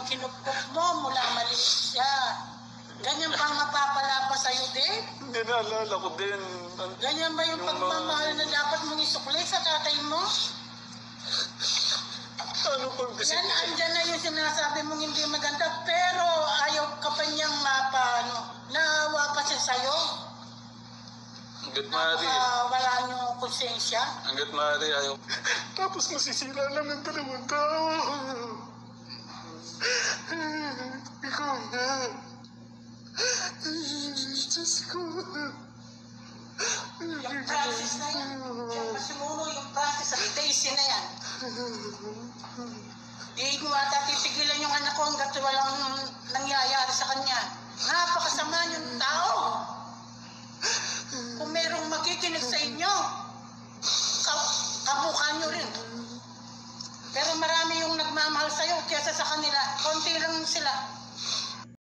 kinupkop mo mula maliit siya. Ganyan bang mapapala pa sa'yo din? Hindi, naalala ko din. Ganyan ba yung pagmamahal na dapat mong isukli sa tatay mo? Ano pang kasi? Yan, andyan na yung sinasabi mong hindi maganda, pero ayaw ka pa niyang naawa pa siya sa'yo. Hanggat maaari. Wala niyong konsensya. Hanggat maaari, ayaw. Tapos masisira lang ng dalawang tao. Ikaw na. Diyos ko. Yung Francis na yan. Yung pasimuno yung Francis at Daisy na yan. Di mo ata titigilan yung anak ko hanggat walang nangyayari sa kanya. Napakasama yung tao. Kung merong makikinig sa inyo, kabuka nyo rin. Pero marami yung nagmamahal sa'yo kaysa sa kanila. Konti lang sila.